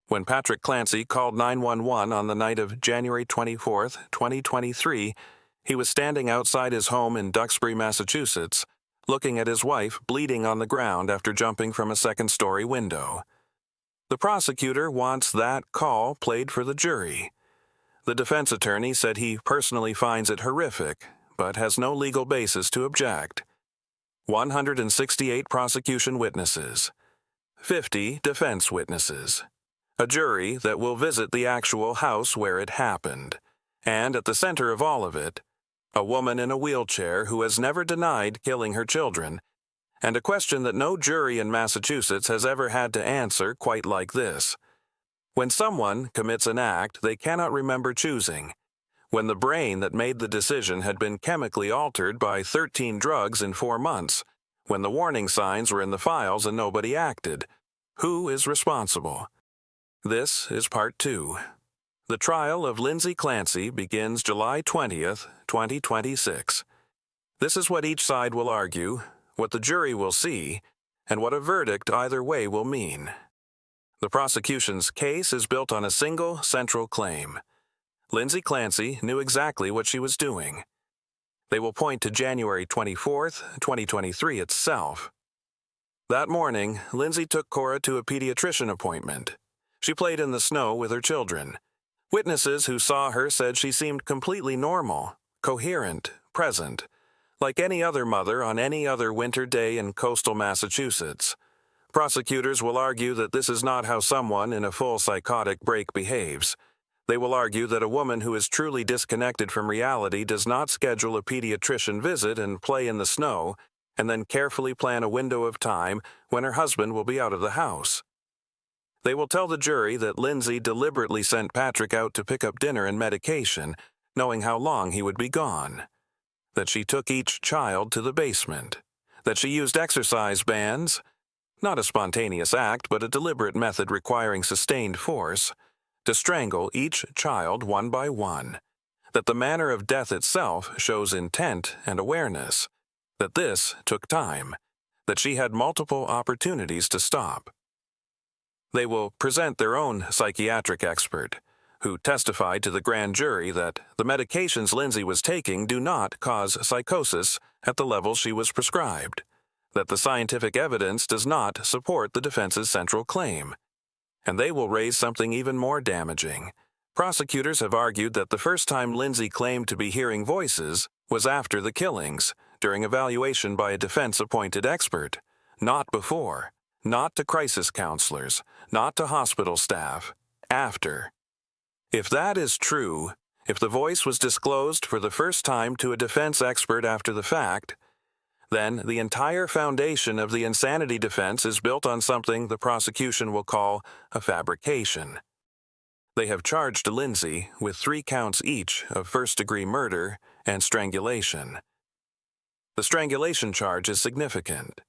When Patrick Clancy called 911 on the night of January 24, 2023, he was standing outside his home in Duxbury, Massachusetts, looking at his wife bleeding on the ground after jumping from a second-story window. The prosecutor wants that call played for the jury. The defense attorney said he personally finds it horrific, but has no legal basis to object. 168 prosecution witnesses, 50 defense witnesses, a jury that will visit the actual house where it happened, and at the center of all of it, a woman in a wheelchair who has never denied killing her children, and a question that no jury in Massachusetts has ever had to answer quite like this. When someone commits an act they cannot remember choosing, when the brain that made the decision had been chemically altered by 13 drugs in 4 months, when the warning signs were in the files and nobody acted, who is responsible? This is Part 2. The trial of Lindsay Clancy begins July 20th, 2026. This is what each side will argue, what the jury will see, and what a verdict either way will mean. The prosecution's case is built on a single central claim. Lindsay Clancy knew exactly what she was doing. They will point to January 24th, 2023 itself. That morning, Lindsay took Cora to a pediatrician appointment. She played in the snow with her children. Witnesses who saw her said she seemed completely normal, coherent, present, like any other mother on any other winter day in coastal Massachusetts. Prosecutors will argue that this is not how someone in a full psychotic break behaves. They will argue that a woman who is truly disconnected from reality does not schedule a pediatrician visit and play in the snow, and then carefully plan a window of time when her husband will be out of the house. They will tell the jury that Lindsay deliberately sent Patrick out to pick up dinner and medication, knowing how long he would be gone. That she took each child to the basement. That she used exercise bands, not a spontaneous act but a deliberate method requiring sustained force, to strangle each child one by one. That the manner of death itself shows intent and awareness. That this took time. That she had multiple opportunities to stop. They will present their own psychiatric expert, who testified to the grand jury that the medications Lindsay was taking do not cause psychosis at the level she was prescribed, that the scientific evidence does not support the defense's central claim. And they will raise something even more damaging. Prosecutors have argued that the first time Lindsay claimed to be hearing voices was after the killings, during evaluation by a defense-appointed expert, not before. Not to crisis counselors, not to hospital staff, after. If that is true, if the voice was disclosed for the first time to a defense expert after the fact, then the entire foundation of the insanity defense is built on something the prosecution will call a fabrication. They have charged Lindsay with 3 counts each of first-degree murder and strangulation. The strangulation charge is significant.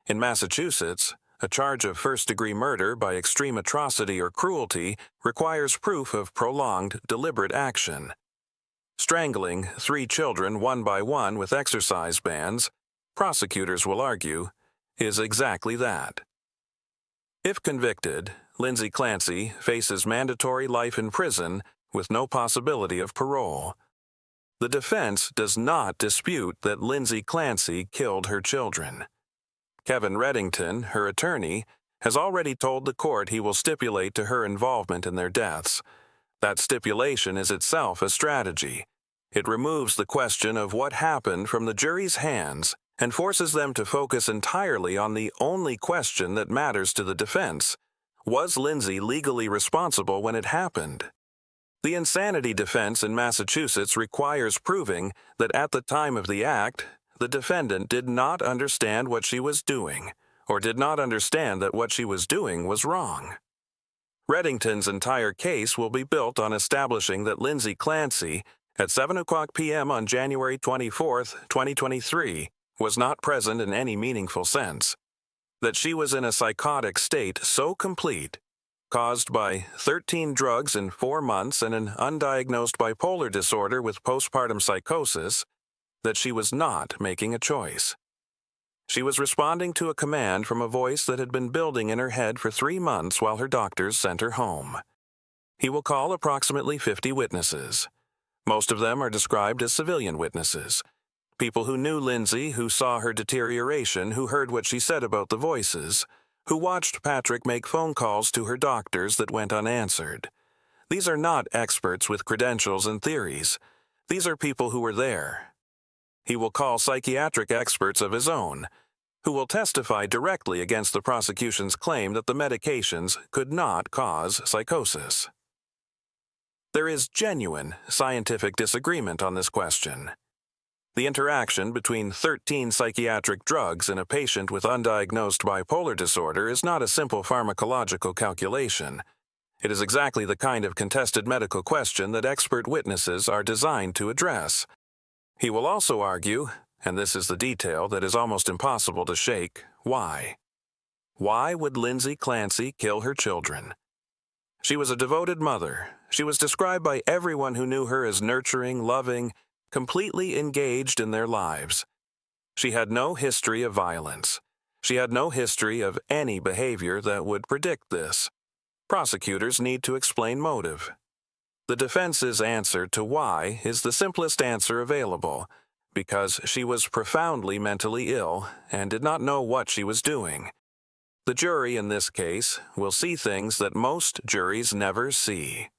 In Massachusetts, a charge of first-degree murder by extreme atrocity or cruelty requires proof of prolonged, deliberate action. Strangling 3 children one by one with exercise bands, prosecutors will argue, is exactly that. If convicted, Lindsay Clancy faces mandatory life in prison with no possibility of parole. The defense does not dispute that Lindsay Clancy killed her children. Kevin Reddington, her attorney, has already told the court he will stipulate to her involvement in their deaths. That stipulation is itself a strategy. It removes the question of what happened from the jury's hands and forces them to focus entirely on the only question that matters to the defense. Was Lindsay legally responsible when it happened? The insanity defense in Massachusetts requires proving that at the time of the act, the defendant did not understand what she was doing, or did not understand that what she was doing was wrong. Reddington's entire case will be built on establishing that Lindsay Clancy, at 7:00 p.m. on January 24, 2023, was not present in any meaningful sense, that she was in a psychotic state so complete, caused by 13 drugs in 4 months and an undiagnosed bipolar disorder with postpartum psychosis, that she was not making a choice. She was responding to a command from a voice that had been building in her head for 3 months while her doctors sent her home. He will call approximately 50 witnesses. Most of them are described as civilian witnesses. People who knew Lindsay, who saw her deterioration, who heard what she said about the voices, who watched Patrick make phone calls to her doctors that went unanswered. These are not experts with credentials and theories. These are people who were there. He will call psychiatric experts of his own, who will testify directly against the prosecution's claim that the medications could not cause psychosis. There is genuine scientific disagreement on this question. The interaction between 13 psychiatric drugs in a patient with undiagnosed bipolar disorder is not a simple pharmacological calculation. It is exactly the kind of contested medical question that expert witnesses are designed to address. He will also argue, and this is the detail that is almost impossible to shake, why. Why would Lindsay Clancy kill her children? She was a devoted mother. She was described by everyone who knew her as nurturing, loving, completely engaged in their lives. She had no history of violence. She had no history of any behavior that would predict this. Prosecutors need to explain motive. The defense's answer to why is the simplest answer available, because she was profoundly mentally ill and did not know what she was doing. The jury in this case will see things that most juries never see.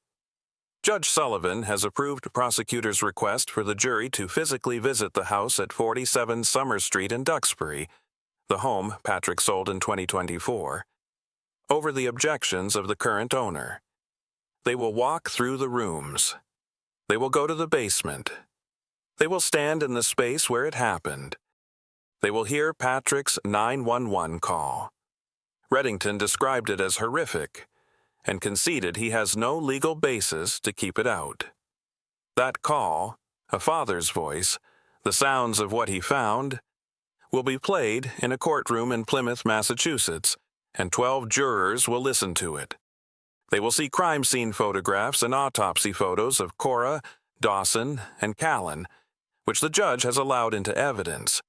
Judge Sullivan has approved prosecutors' request for the jury to physically visit the house at 47 Summer Street in Duxbury, the home Patrick sold in 2024, over the objections of the current owner. They will walk through the rooms. They will go to the basement. They will stand in the space where it happened. They will hear Patrick's 911 call. Reddington described it as horrific and conceded he has no legal basis to keep it out. That call, a father's voice, the sounds of what he found, will be played in a courtroom in Plymouth, Massachusetts, and 12 jurors will listen to it. They will see crime scene photographs and autopsy photos of Cora, Dawson, and Callan, which the judge has allowed into evidence.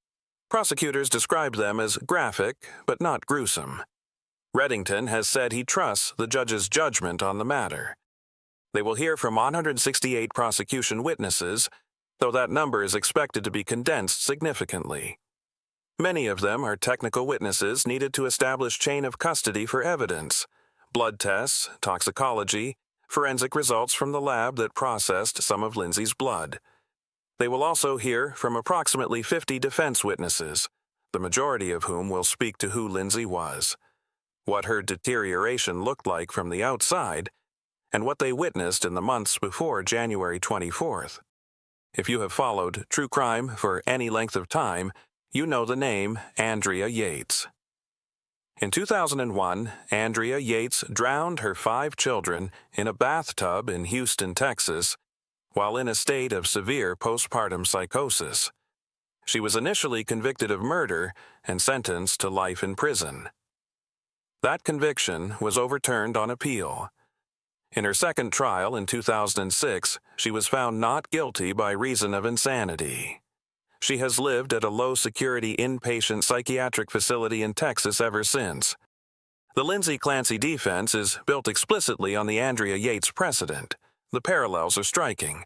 Prosecutors described them as graphic, but not gruesome. Reddington has said he trusts the judge's judgment on the matter. They will hear from 168 prosecution witnesses, though that number is expected to be condensed significantly. Many of them are technical witnesses needed to establish chain of custody for evidence, blood tests, toxicology, forensic results from the lab that processed some of Lindsay's blood. They will also hear from approximately 50 defense witnesses, the majority of whom will speak to who Lindsay was, what her deterioration looked like from the outside, and what they witnessed in the months before January 24th. If you have followed true crime for any length of time, you know the name Andrea Yates. In 2001, Andrea Yates drowned her 5 children in a bathtub in Houston, Texas, while in a state of severe postpartum psychosis. She was initially convicted of murder and sentenced to life in prison. That conviction was overturned on appeal. In her second trial in 2006, she was found not guilty by reason of insanity. She has lived at a low-security inpatient psychiatric facility in Texas ever since. The Lindsay Clancy defense is built explicitly on the Andrea Yates precedent. The parallels are striking.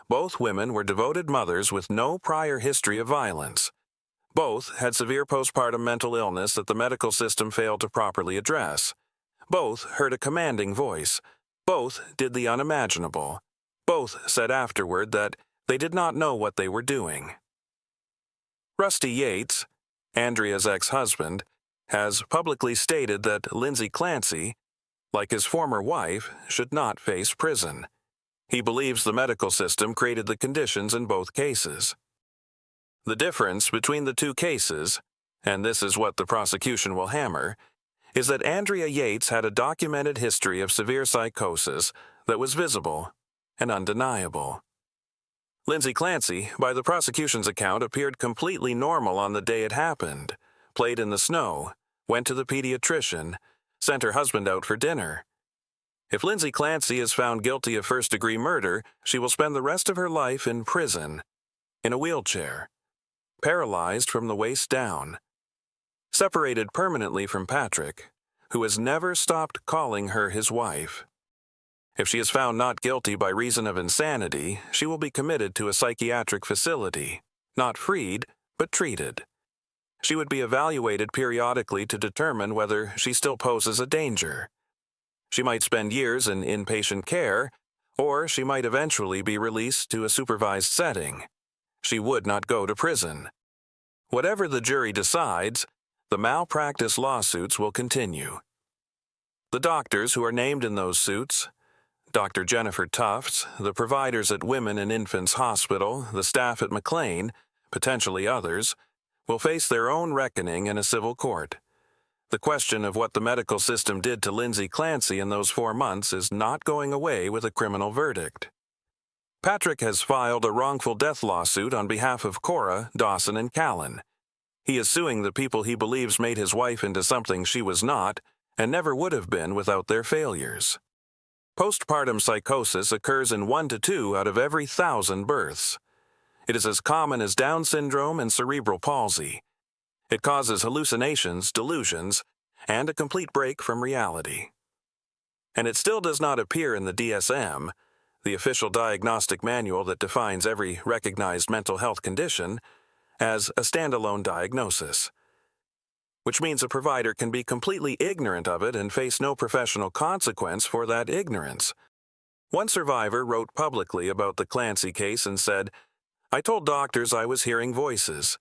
Both women were devoted mothers with no prior history of violence. Both had severe postpartum mental illness that the medical system failed to properly address. Both heard a commanding voice. Both did the unimaginable. Both said afterward that they did not know what they were doing. Rusty Yates, Andrea's ex-husband, has publicly stated that Lindsay Clancy, like his former wife, should not face prison. He believes the medical system created the conditions in both cases. The difference between the two cases, and this is what the prosecution will hammer, is that Andrea Yates had a documented history of severe psychosis that was visible and undeniable. Lindsay Clancy, by the prosecution's account, appeared completely normal on the day it happened, played in the snow, went to the pediatrician, sent her husband out for dinner. If Lindsay Clancy is found guilty of first-degree murder, she will spend the rest of her life in prison, in a wheelchair, paralyzed from the waist down. separated permanently from Patrick, who has never stopped calling her his wife. If she is found not guilty by reason of insanity, she will be committed to a psychiatric facility, not freed, but treated. She would be evaluated periodically to determine whether she still poses a danger. She might spend years in inpatient care, or she might eventually be released to a supervised setting. She would not go to prison. Whatever the jury decides, the malpractice lawsuits will continue. The doctors who are named in those suits, Dr. Jennifer Tufts, the providers at Women and Infants Hospital, the staff at McLean, potentially others, will face their own reckoning in a civil court. The question of what the medical system did to Lindsay Clancy in those 4 months is not going away with a criminal verdict. Patrick has filed a wrongful death lawsuit on behalf of Cora, Dawson, and Callan. He is suing the people he believes made his wife into something she was not and never would have been without their failures. Postpartum psychosis occurs in 1 to 2 out of every 1,000 births. It is as common as Down syndrome and cerebral palsy. It causes hallucinations, delusions, and a complete break from reality. And it still does not appear in the DSM, the official diagnostic manual that defines every recognized mental health condition, as a standalone diagnosis, which means a provider can be completely ignorant of it and face no professional consequence for that ignorance. One survivor wrote publicly about the Clancy case and said, "I told doctors I was hearing voices.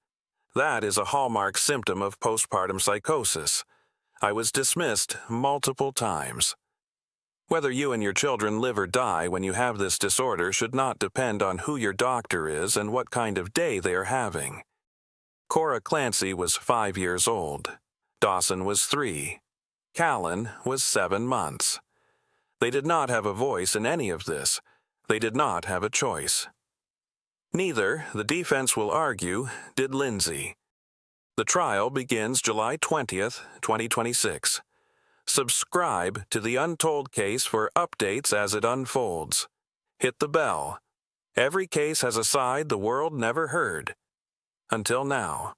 That is a hallmark symptom of postpartum psychosis. I was dismissed multiple times." Whether you and your children live or die when you have this disorder should not depend on who your doctor is and what kind of day they are having. Cora Clancy was 5 years old. Dawson was 3. Callan was 7 months. They did not have a voice in any of this. They did not have a choice. Neither, the defense will argue, did Lindsay. The trial begins July 20th, 2026. Subscribe to The Untold Case for updates as it unfolds. Hit the bell. Every case has a side the world never heard. Until now.